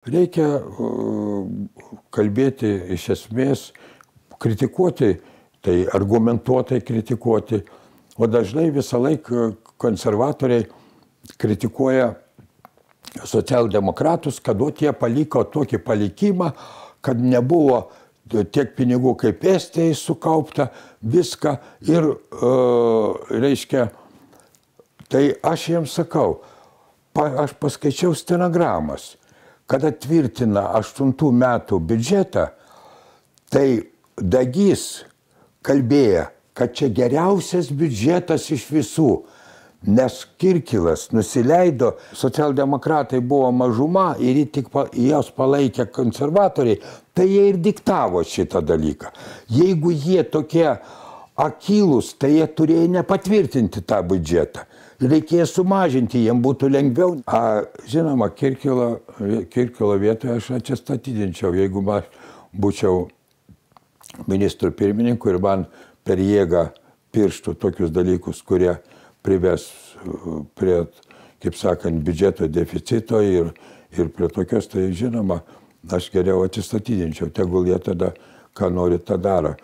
Reikia kalbėti iš esmės, kritikuoti, tai argumentuotai kritikuoti, o dažnai visą laiką konservatoriai kritikuoja socialdemokratus, kad jie paliko tokį palikimą, kad nebuvo tiek pinigų kaip Estijai sukaupta, viską ir, reiškia, tai aš jiems sakau, aš paskaičiau stenogramas, kada tvirtina 8 metų biudžetą, tai Dagys kalbėjo, kad čia geriausias biudžetas iš visų, nes Kirkilas nusileido, socialdemokratai buvo mažuma ir jos palaikė konservatoriai, tai jie ir diktavo šitą dalyką. Jeigu jie tokie akylūs, tai jie turėjo nepatvirtinti tą biudžetą. Reikėjo sumažinti, jiems būtų lengviau. Žinoma, Kirkilo vietoje aš atsistatydinčiau, jeigu aš būčiau ministrų pirmininku ir man per jėgą pirštų tokius dalykus, kurie prives prie, kaip sakant, biudžeto deficito ir prie tokios, tai žinoma, aš geriau atsistatydinčiau, tegul jie tada, ką nori, tą daro.